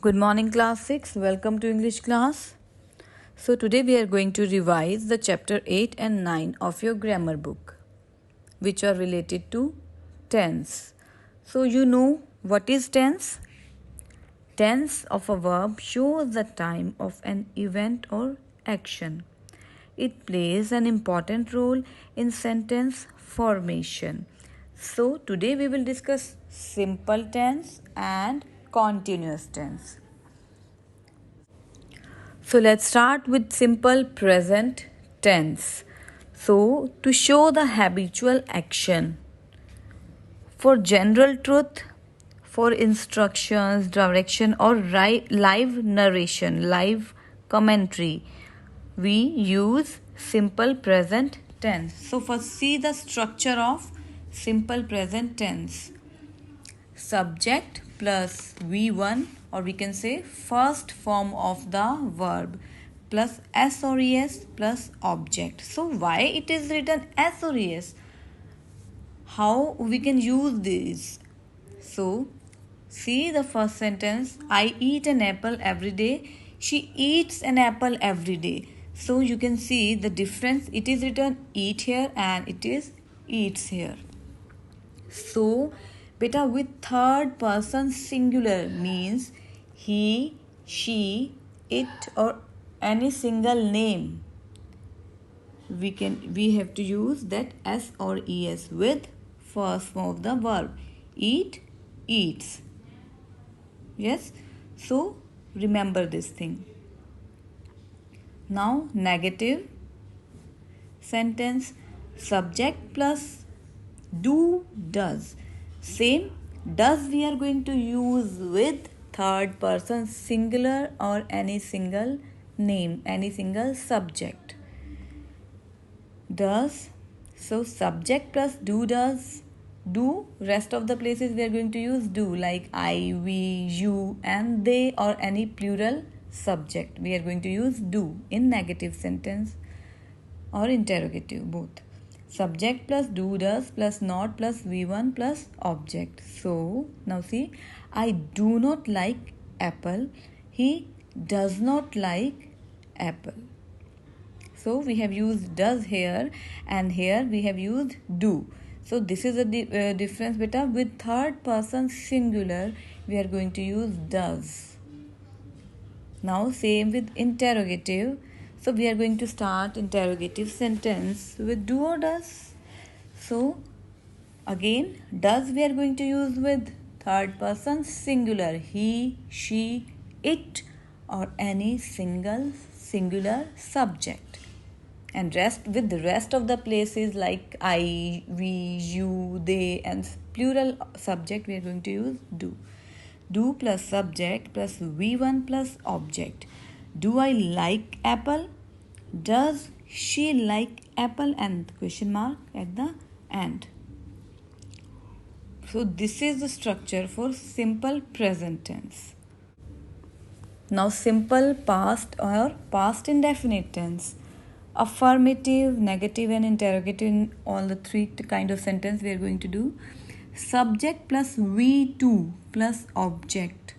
Good morning, class 6. Welcome to English class. So, today we are going to revise the chapter 8 and 9 of your grammar book, which are related to tense. So, you know what is tense? Tense of a verb shows the time of an event or action. It plays an important role in sentence formation. So, today we will discuss simple tense and continuous tense. So let's start with simple present tense. So to show the habitual action for general truth, for instructions, direction or live narration, live commentary, we use simple present tense. So first see the structure of simple present tense. Subject plus V1, or we can say first form of the verb, plus S or ES plus object. So why it is written S or ES? How we can use this? So see the first sentence, I eat an apple every day. She eats an apple every day. So you can see the difference. It is written eat here and it is eats here. So, beta with third person singular means he, she, it or any single name. We have to use that S or ES with first form of the verb. Eat, eats. Yes? So, remember this thing. Now, negative sentence, subject plus do, does. Same, does we are going to use with third person singular or any single name, any single subject. Does, so subject plus do, does. Do, rest of the places we are going to use do, like I, we, you and they or any plural subject. We are going to use do in negative sentence or interrogative, both. Subject plus do, does plus not plus V1 plus object. So now see, I do not like apple. He does not like apple. So we have used does here and here we have used do. So this is a difference beta. With third person singular we are going to use does. Now same with interrogative. So we are going to start interrogative sentence with do or does. So again does we are going to use with third person singular, he, she, it or any singular subject. And rest with the rest of the places like I, we, you, they and plural subject we are going to use do. Do plus subject plus V1 plus object. Do I like apple? Does she like apple? And question mark at the end. So this is the structure for simple present tense. Now simple past or past indefinite tense. Affirmative, negative and interrogative in all the three kind of sentence we are going to do. Subject plus V2 plus object.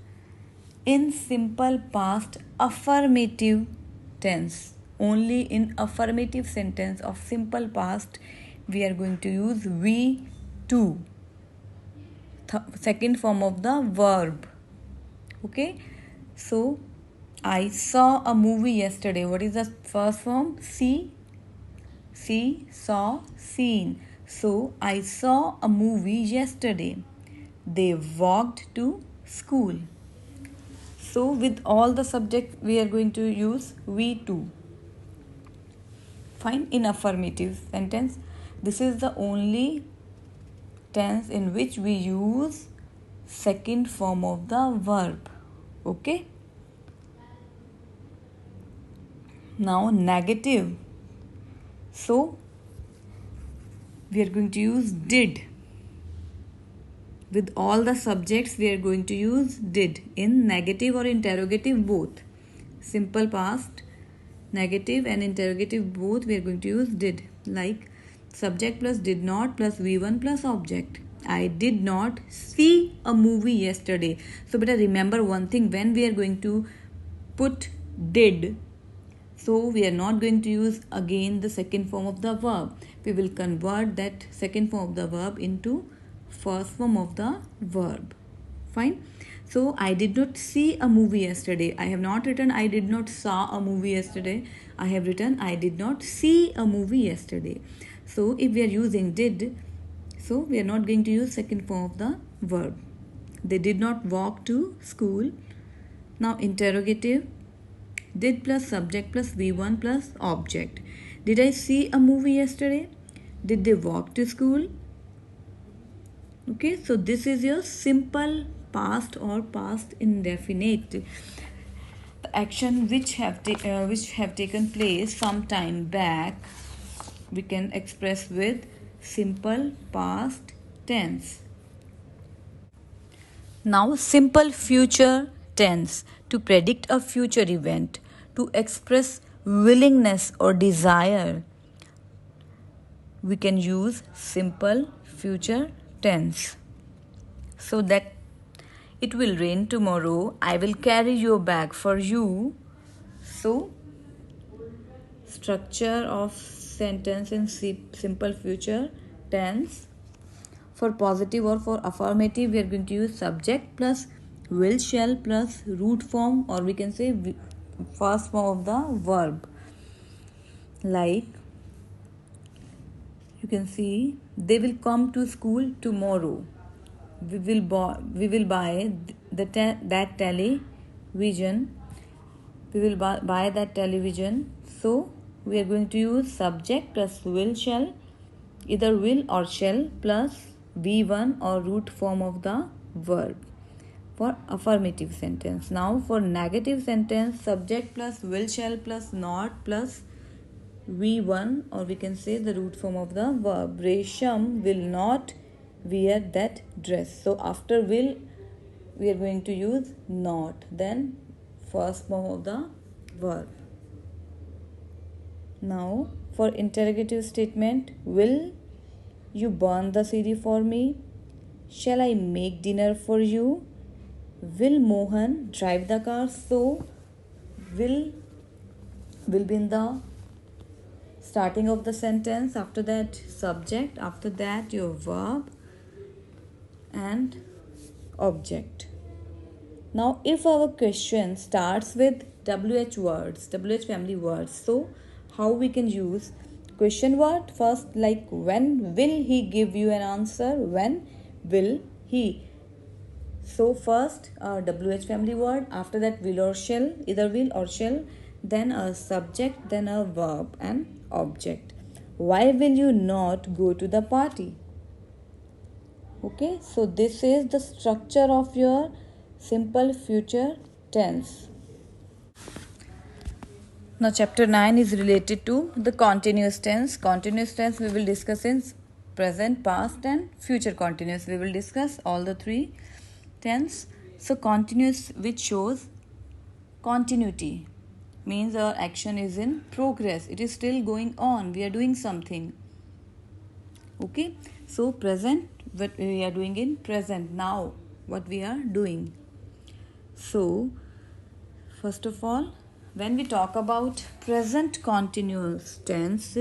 In simple past affirmative tense, only in affirmative sentence of simple past we are going to use V2, second form of the verb. Okay, so I saw a movie yesterday. What is the first form? See, saw, seen. So I saw a movie yesterday. They walked to school. So with all the subjects we are going to use V2. Fine, in affirmative sentence. This is the only tense in which we use second form of the verb. Okay. Now negative. So we are going to use did. With all the subjects we are going to use did in negative or interrogative both. Simple past, negative and interrogative both we are going to use did. Like subject plus did not plus V1 plus object. I did not see a movie yesterday. So better remember one thing, when we are going to put did, so we are not going to use again the second form of the verb. We will convert that second form of the verb into first form of the verb. Fine. So I did not see a movie yesterday. I have not written I did not saw a movie yesterday. I have written I did not see a movie yesterday. So if we are using did, so we are not going to use second form of the verb. They did not walk to school. Now interrogative, did plus subject plus V1 plus object. Did I see a movie yesterday? Did they walk to school? Okay, so this is your simple past or past indefinite. The action which have taken place some time back, we can express with simple past tense. Now simple future tense, to predict a future event, to express willingness or desire, we can use simple future tense. So that it will rain tomorrow, I will carry your bag for you. So structure of sentence in simple future tense. For positive or for affirmative, we are going to use subject plus will shall plus root form, or we can say first form of the verb. Like you can see, they will come to school tomorrow. We will buy that television. We will buy that television. So we are going to use subject plus will shall, either will or shall plus V1 or root form of the verb for affirmative sentence. Now for negative sentence, subject plus will shall plus not plus V1, or we can say the root form of the verb. Resham will not wear that dress. So after will, we are going to use not, then first form of the verb. Now for interrogative statement, will you burn the CD for me? Shall I make dinner for you? Will Mohan drive the car? So will be in the starting of the sentence, after that subject, after that your verb and object. Now if our question starts with WH words, WH family words, so how we can use question word first, like when will he give you an answer? When will he? So first WH family word, after that will or shall, either will or shall, then a subject, then a verb and object. Why will you not go to the party? Okay, so this is the structure of your simple future tense. Now chapter 9 is related to the continuous tense. Continuous tense we will discuss in present, past and future continuous. We will discuss all the three tense. So continuous, which shows continuity, means our action is in progress. It is still going on. We are doing something. Okay. So present, what we are doing in present. Now what we are doing. So first of all, when we talk about present continuous tense,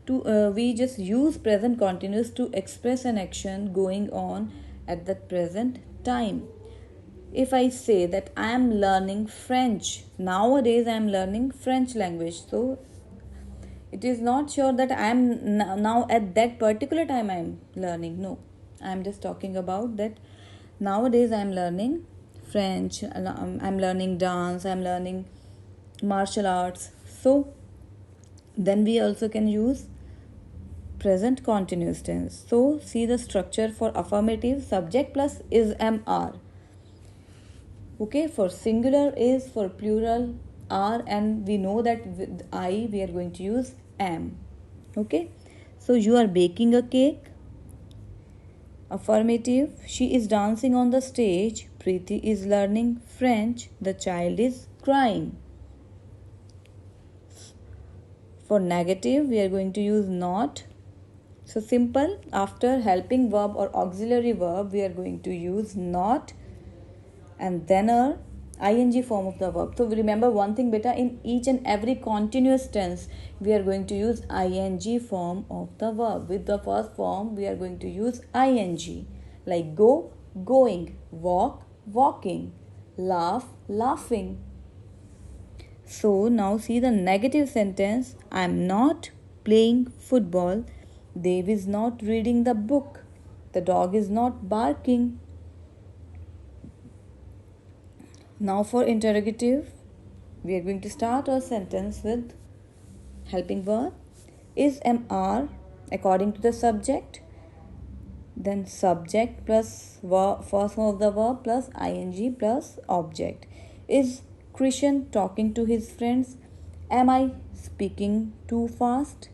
we just use present continuous to express an action going on at that present time. If I say that I am learning French, nowadays I am learning French language. So it is not sure that I am now at that particular time I am learning. No, I am just talking about that nowadays I am learning French, I am learning dance, I am learning martial arts. So then we also can use present continuous tense. So see the structure for affirmative, subject plus is am are. Okay, for singular is, for plural are, and we know that with I we are going to use am. Okay, so you are baking a cake. Affirmative, she is dancing on the stage. Preeti is learning French. The child is crying. For negative, we are going to use not. So simple, after helping verb or auxiliary verb, we are going to use not and then a ing form of the verb. So remember one thing beta, in each and every continuous tense we are going to use ing form of the verb. With the first form we are going to use ing, like go, going, walk, walking, laugh, laughing. So now see the negative sentence. I am not playing football. Dave is not reading the book. The dog is not barking. Now for interrogative, we are going to start our sentence with helping verb. Is MR according to the subject? Then subject plus verb, first form of the verb plus ing plus object. Is Christian talking to his friends? Am I speaking too fast?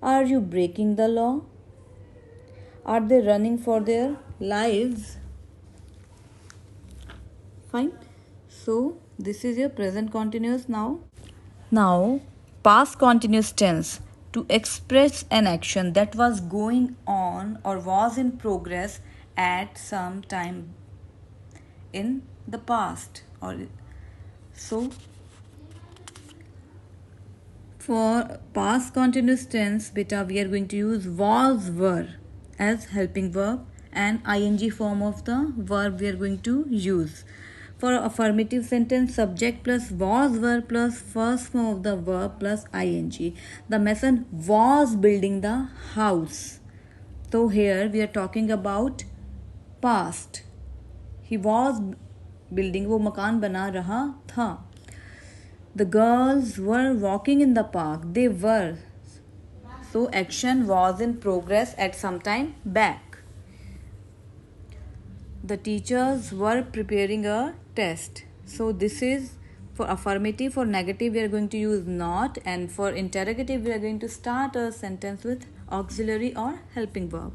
Are you breaking the law? Are they running for their lives? Fine. So this is your present continuous now. Now past continuous tense, to express an action that was going on or was in progress at some time in the past. Or so for past continuous tense beta, we are going to use was, were as helping verb, and ing form of the verb we are going to use. For affirmative sentence, subject plus was, were plus first form of the verb plus ing. The mason was building the house. So here we are talking about past. He was building, वो मकान बना रहा था. The girls were walking in the park. They were. So action was in progress at some time back. The teachers were preparing a test. So this is for affirmative. For negative we are going to use not, and for interrogative we are going to start a sentence with auxiliary or helping verb.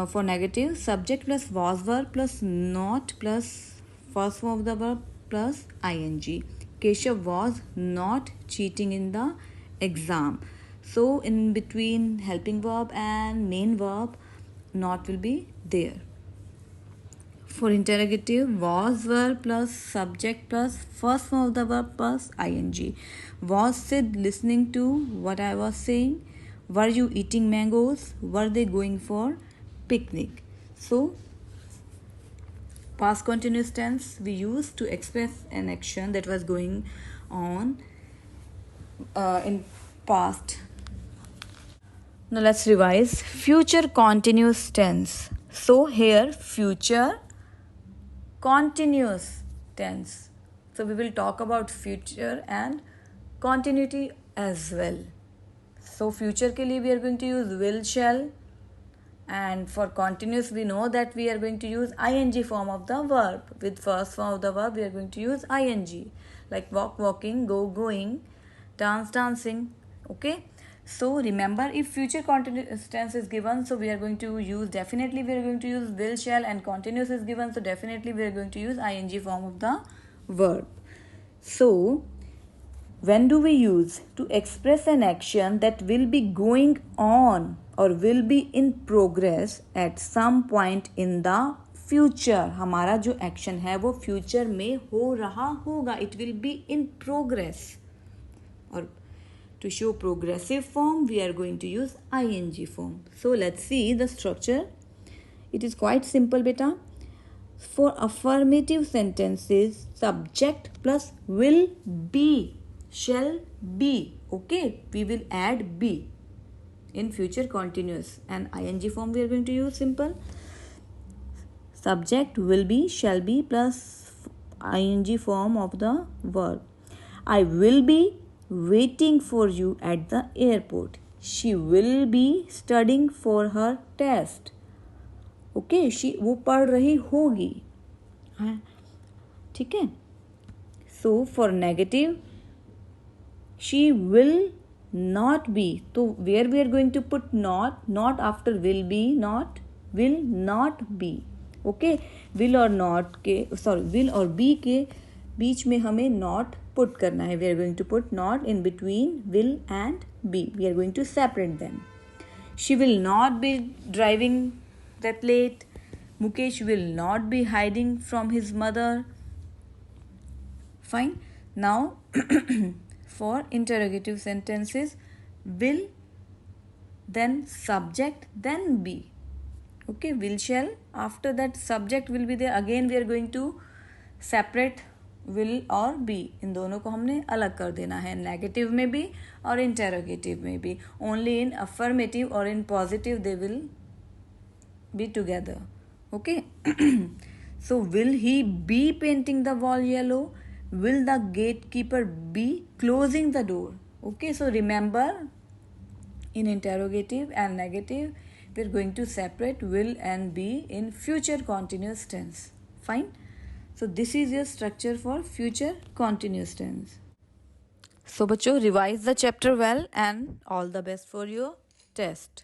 For negative, subject plus was, were plus not plus first form of the verb plus ing. Keshav was not cheating in the exam. So in between helping verb and main verb, not will be there. For interrogative, was, were plus subject plus first form of the verb plus ing. Was Sid listening to what I was saying? Were you eating mangoes? Were they going for picnic? So past continuous tense we use to express an action that was going on in past. Now let's revise future continuous tense. So here future continuous tense. So we will talk about future and continuity as well. So future के लिए we are going to use will, shall, and for continuous we know that we are going to use ing form of the verb. With first form of the verb we are going to use ing, like walk, walking, go, going, dance, dancing. Okay. So remember, if future continuous tense is given, so we are going to use, definitely we are going to use will, shall, and continuous is given, so definitely we are going to use ing form of the verb. So when do we use? To express an action that will be going on or will be in progress at some point in the future. हमारा जो action है वो future में हो रहा होगा. It will be in progress. और to show progressive form, we are going to use ing form. So let's see the structure. It is quite simple, beta. For affirmative sentences, subject plus will be, shall be. Okay, we will add be in future continuous, and ing form we are going to use simple. Subject will be, shall be plus ing form of the verb. I will be waiting for you at the airport. She will be studying for her test. Okay, वो पढ़ रही होगी. ठीक है. So for negative, she will not be. So where we are going to put not after will be, not will not be. Okay, will or not के, sorry, will और be के बीच में हमें not put करना है. We are going to put not in between will and be. We are going to separate them. She will not be driving that late. Mukesh will not be hiding from his mother. Fine. Now for interrogative sentences, will, then subject, then be. Okay, will, shall, after that subject will be there. Again we are going to separate will और be, इन दोनों को हमने अलग कर देना है, negative में भी और इंटेरोगेटिव में भी. ओनली इन अफर्मेटिव और in positive they will be together. Okay. So will he be painting the wall yellow? Will the gatekeeper be closing the door? Okay, so remember, in interrogative and negative we are going to separate will and be in future continuous tense. Fine. So this is your structure for future continuous tense. So बच्चों, revise the chapter well and all the best for your test.